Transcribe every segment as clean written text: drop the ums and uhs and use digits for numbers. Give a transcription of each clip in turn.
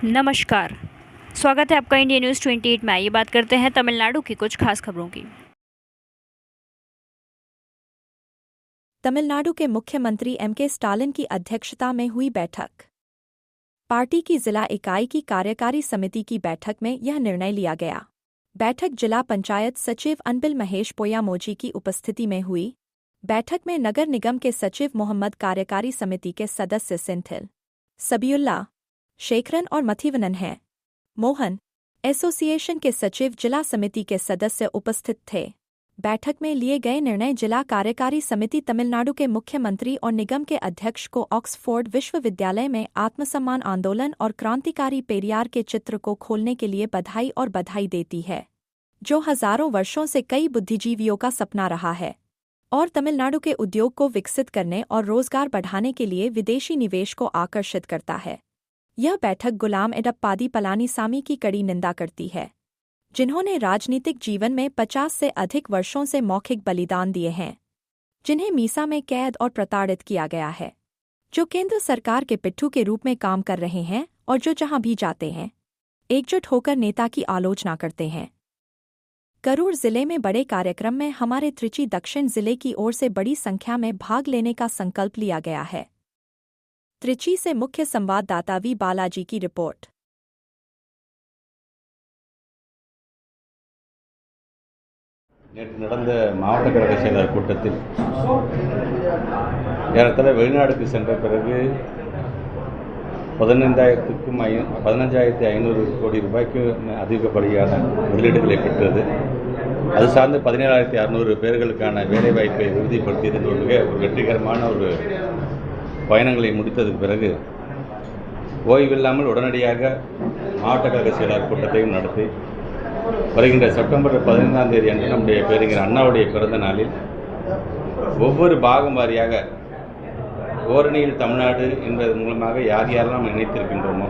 नमस्कार। स्वागत है आपका इंडिया न्यूज़ 28 में। आइए बात करते हैं तमिलनाडु की कुछ खास खबरों की। तमिलनाडु के मुख्यमंत्री एम.के. स्टालिन की अध्यक्षता में हुई बैठक। पार्टी की जिला इकाई की कार्यकारी समिति की बैठक में यह निर्णय लिया गया। बैठक जिला पंचायत सचिव अनबिल महेश पोयामोजी की उपस्थिति में हुई। बैठक में नगर निगम के सचिव मोहम्मद, कार्यकारी समिति के सदस्य सिंथिल, सबियुल्ला, शेखरन और मथिवनन हैं। मोहन, एसोसिएशन के सचिव, जिला समिति के सदस्य उपस्थित थे। बैठक में लिए गए निर्णय जिला कार्यकारी समिति तमिलनाडु के मुख्यमंत्री और निगम के अध्यक्ष को ऑक्सफोर्ड विश्वविद्यालय में आत्मसम्मान आंदोलन और क्रांतिकारी पेरियार के चित्र को खोलने के लिए बधाई देती है, जो हजारों वर्षों से कई बुद्धिजीवियों का सपना रहा है और तमिलनाडु के उद्योग को विकसित करने और रोजगार बढ़ाने के लिए विदेशी निवेश को आकर्षित करता है। यह बैठक गुलाम एडप्पादी पलानीसामी की कड़ी निंदा करती है, जिन्होंने राजनीतिक जीवन में 50 से अधिक वर्षों से मौखिक बलिदान दिए हैं, जिन्हें मीसा में कैद और प्रताड़ित किया गया है, जो केंद्र सरकार के पिट्ठू के रूप में काम कर रहे हैं और जो जहां भी जाते हैं एकजुट होकर नेता की आलोचना करते हैं। करूर जिले में बड़े कार्यक्रम में हमारे त्रिची दक्षिण जिले की ओर से बड़ी संख्या में भाग लेने का संकल्प लिया गया है। त्रिची से मुख्य संवाददाता वी बालाजी की रिपोर्ट। நேற்று நடந்த மாவட்ட கழக செயலர் கூட்டத்தில் ஏறத்தாழ வெளிநாடுக்கு சென்ற பிறகு 15,500 கோடி ரூபாய்க்கு அதிகப்படியான முதலீடுகளை பெற்றது. அது சார்ந்து 17,600 பேர்களுக்கான வேலைவாய்ப்பை உறுதிப்படுத்தியது ஒரு வெற்றிகரமான ஒரு பயணங்களை முடித்ததுக்கு பிறகு ஓய்வில்லாமல் உடனடியாக மாவட்ட கழக செயலர் கூட்டத்தையும் நடத்தி வருகின்ற செப்டம்பர் 15ஆம் தேதி அன்று நம்முடைய பேரறிஞர் அண்ணாவுடைய பிறந்த நாளில் ஒவ்வொரு பாகம் வாரியாக ஓரணியில் தமிழ்நாடு என்பதன் மூலமாக யாரெல்லாம் இணைத்திருக்கின்றோமோ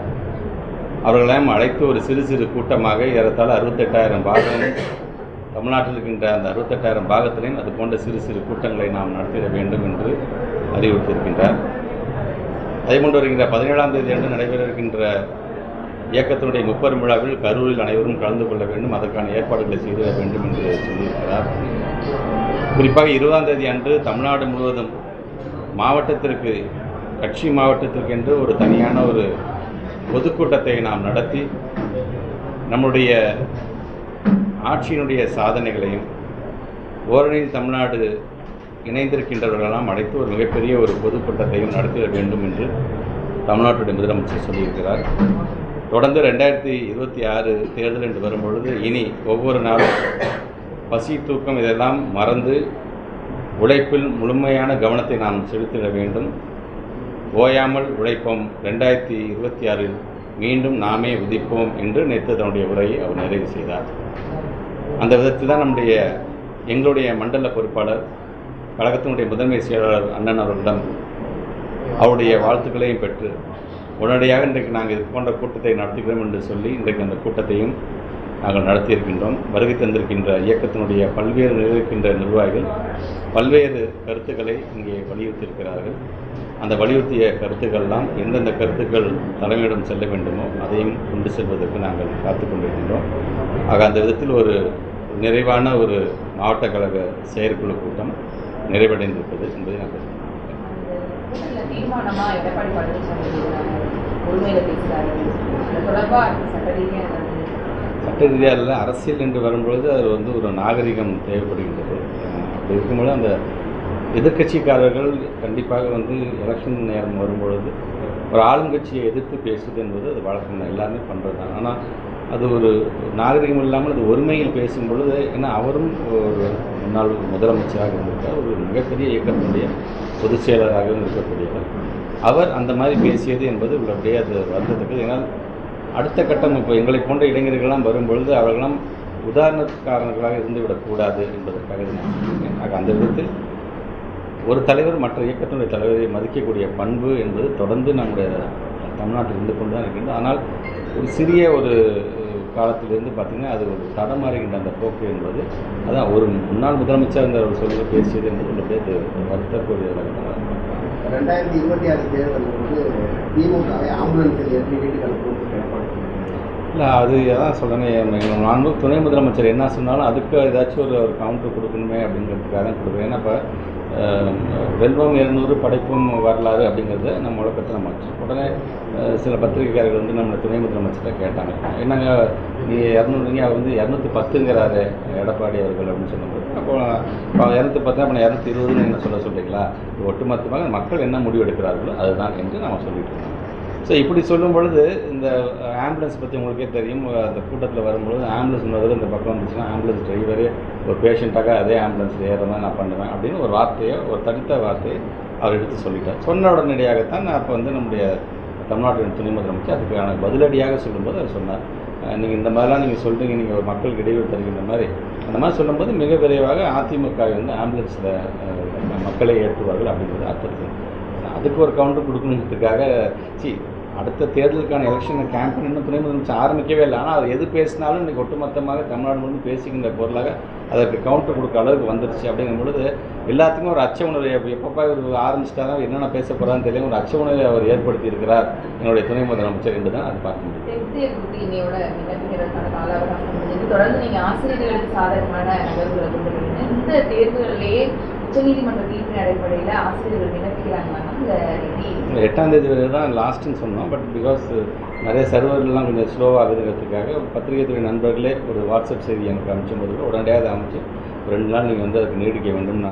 அவர்களெல்லாம் அழைத்து ஒரு சிறு சிறு கூட்டமாக ஏறத்தாழ 68,000 பாகம் தமிழ்நாட்டில் இருக்கின்ற அந்த 68,000 பாகத்திலையும் அது போன்ற சிறு சிறு கூட்டங்களை நாம் நடத்திட வேண்டும் என்று அறிவுறுத்தியிருக்கின்றார். அதேபோன்று வருகின்ற 17ஆம் தேதி அன்று நடைபெற இருக்கின்ற இயக்கத்தினுடைய முப்பெரும் விழாவில் கரூரில் அனைவரும் கலந்து கொள்ள வேண்டும், அதற்கான ஏற்பாடுகளை செய்திட வேண்டும் என்று சொல்லியிருக்கிறார். குறிப்பாக 20ஆம் தேதி அன்று தமிழ்நாடு முழுவதும் மாவட்டத்திற்கு கட்சி மாவட்டத்திற்கு என்று ஒரு தனியான ஒரு பொதுக்கூட்டத்தை நாம் நடத்தி நம்முடைய ஆட்சியினுடைய சாதனைகளையும் ஓரணியில் தமிழ்நாடு இணைந்திருக்கின்றவர்களெல்லாம் அழைத்து ஒரு மிகப்பெரிய ஒரு பொதுக்கூட்டத்தையும் நடத்திட வேண்டும் என்று தமிழ்நாட்டுடைய முதலமைச்சர் சொல்லியிருக்கிறார். தொடர்ந்து 2026 தேர்தல் என்று வரும்பொழுது இனி ஒவ்வொரு நாளும் பசி, தூக்கம் இதெல்லாம் மறந்து உழைப்பில் முழுமையான கவனத்தை நாம் செலுத்திட வேண்டும். ஓயாமல் உழைப்போம், 2026 மீண்டும் நாமே உதிப்போம் என்று நேற்று தன்னுடைய உரையை அவர் நிறைவு செய்தார். அந்த விதத்தில் தான் எங்களுடைய மண்டல பொறுப்பாளர் கழகத்தினுடைய முதன்மை செயலாளர் அண்ணன் அவர்களிடம் அவருடைய வாழ்த்துக்களையும் பெற்று உடனடியாக இன்றைக்கு நாங்கள் இது போன்ற கூட்டத்தை நடத்துகிறோம் என்று சொல்லி இன்றைக்கு அந்த கூட்டத்தையும் நாங்கள் நடத்தியிருக்கின்றோம். வருகை தந்திருக்கின்ற இயக்கத்தினுடைய பல்வேறு இருக்கின்ற நிர்வாகிகள் பல்வேறு கருத்துக்களை இங்கே வலியுறுத்தியிருக்கிறார்கள். அந்த வலியுறுத்திய கருத்துக்கள்லாம் எந்தெந்த கருத்துக்கள் தலைமையிடம் செல்ல வேண்டுமோ அதையும் கொண்டு செல்வதற்கு நாங்கள் காத்து கொண்டிருக்கின்றோம். ஆக அந்த விதத்தில் ஒரு நிறைவான ஒரு மாவட்ட கழக செயற்குழு கூட்டம் நிறைவடைந்திருப்பது என்பதை நாங்கள் சட்ட ரீதியாக அரசியல் என்று வரும்பொழுது அது ஒரு நாகரிகம் தேவைப்படுகின்றது. அப்படி இருக்கும்போது அந்த எதிர்கட்சிக்காரர்கள் கண்டிப்பாக எலெக்ஷன் நேரம் வரும்பொழுது ஒரு ஆளுங்கட்சியை எதிர்த்து பேசுவது என்பது அது வழக்கம் தான், எல்லாருமே பண்ணுறது தான். ஆனால் அது ஒரு நாகரிகம் இல்லாமல் அது ஒருமையில் பேசும்பொழுது, ஏன்னா அவரும் ஒரு முன்னாள் முதலமைச்சராக இருந்திருக்கார், ஒரு மிகப்பெரிய இயக்கத்தினுடைய பொதுச் செயலராகவும் இருக்கக்கூடியவர். அவர் அந்த மாதிரி பேசியது என்பது உள்ளபடியே அது வருத்தத்துக்கு. ஏன்னால் அடுத்த கட்டம் இப்போ எங்களை போன்ற இளைஞர்கள்லாம் வரும்பொழுது அவர்களெல்லாம் உதாரணக்காரர்களாக இருந்துவிடக்கூடாது என்பதற்காக ஆக அந்த விதத்தில் ஒரு தலைவர் மற்ற இயக்கத்தினுடைய தலைவரை மதிக்கக்கூடிய பண்பு என்பது தொடர்ந்து நம்முடைய தமிழ்நாட்டில் இருந்து கொண்டு தான் இருக்கின்றது. ஆனால் ஒரு சிறிய ஒரு காலத்திலிருந்து பார்த்திங்கன்னா அது ஒரு தடமாறுகின்ற அந்த போக்கு என்பது அதான் ஒரு முன்னாள் முதலமைச்சர் அவர் சொல்லி பேசியது என்பது உள்ளபடியே அது வருத்தக்கூடிய 2026 தேர்தலில் வந்து திமுகவை ஆம்புலன்ஸில் ஏற்றி வீட்டுக்கு அனுப்புவது எடப்பாடி. இல்லை, அது அதான் சொல்கிறேன். நான் துணை முதலமைச்சர் என்ன சொன்னாலும் அதுக்கு ஏதாச்சும் ஒரு கவுண்டர் கொடுக்கணுமே அப்படிங்கிறதுக்காக தான் கொடுக்குறேன். ஏன்னா இப்போ வெல்வம் 200 படைப்பும் வரலாறு அப்படிங்கிறத நம்ம உலகத்தில் நம்ம வச்சோம். உடனே சில பத்திரிகையாளர்கள் வந்து நம்ம துணை முதலமைச்சர்கிட்ட கேட்டாங்க, என்னங்க நீ 200 வந்து 210ங்கிறாரு எடப்பாடி அவர்கள் அப்படின்னு சொல்லும்போது, அப்போ 210 அப்புறம் 220ன்னு என்ன சொல்கிறீங்களா? ஒட்டுமொத்தமாக மக்கள் என்ன முடிவு எடுக்கிறார்களோ அதுதான் என்று நாம் சொல்லிட்டு இருக்கோம். ஸோ இப்படி சொல்லும் பொழுது இந்த ஆம்புலன்ஸ் பற்றி உங்களுக்கே தெரியும். அந்த கூட்டத்தில் வரும்பொழுது ஆம்புலன்ஸ் முதல்ல இந்த பக்கம் வந்துச்சுன்னா ஆம்புலன்ஸ் டிரைவரே ஒரு பேஷண்ட்டாக அதே ஆம்புலன்ஸில் ஏற மாதிரி நான் பண்ணுவேன் அப்படின்னு ஒரு வார்த்தையை, ஒரு தனித்த வார்த்தையை அவர் எடுத்து சொல்லிட்டார். சொன்ன உடனடியாகத்தான் நான் அப்போ வந்து நம்முடைய தமிழ்நாட்டின் துணை முதலமைச்சர் அதுக்கான பதிலடியாக சொல்லும்போது அவர் சொன்னார், நீங்கள் இந்த மாதிரிலாம் நீங்கள் சொல்கிறீங்க, நீங்கள் ஒரு மக்களுக்கு இடையூறு தருகின்ற மாதிரி அந்த மாதிரி சொல்லும்போது மிக விரைவாக அதிமுக வந்து ஆம்புலன்ஸில் மக்களை ஏற்றுவார்கள் அப்படிங்கிறது அர்த்தத்தில் அதுக்கு ஒரு கவுண்டர் கொடுக்கணுங்கிறதுக்காக அடுத்த தேர்தலுக்கான எலெக்ஷன் கேம்பெயின் இன்னும் துணை முதலமைச்சர் ஆரம்பிக்கவே இல்லை. ஆனால் அவர் எது பேசினாலும் இன்றைக்கி ஒட்டுமொத்தமாக தமிழ்நாடு முழுவதும் பேசிக்கின்ற பொருளாக அதற்கு கவுண்டர் கொடுக்க அளவுக்கு வந்துருச்சு. அப்படிங்கும் பொழுது எல்லாத்துக்கும் ஒரு அச்ச உணர்வு எப்பப்பா இவர் ஆரம்பிச்சிட்டாரா என்னென்ன பேச போகிறான்னு தெரியும், ஒரு அச்ச உணர்வை அவர் ஏற்படுத்தி இருக்கிறார் என்னுடைய துணை முதலமைச்சர் என்று தான் அது பார்க்க முடியும். தொடர்ந்து நீங்கள் ஆசிரியர்களுக்கு சாதகமான நகர்வுகளை கொண்டு வரீங்க. இந்த தேர்தலிலேயே உச்சநீதிமன்ற தீர்ப்பின் அடிப்படையில் ஆசிரியர்கள் விண்ணப்பிக்கிறாங்கன்னா இந்த 8ஆம் தேதி வரை தான் லாஸ்ட்டுன்னு சொன்னோம். பட் பிகாஸ் நிறைய சர்வர்லாம் கொஞ்சம் ஸ்லோவாகுதுங்கிறதுக்காக பத்திரிகை துறை நண்பர்களே ஒரு வாட்ஸ்அப் செய்தி எனக்கு அனுப்பிச்சும் போது உடனடியாக அதை அமைச்சு 2 நாள் நீங்கள் வந்து அதுக்கு நீடிக்க வேண்டும்.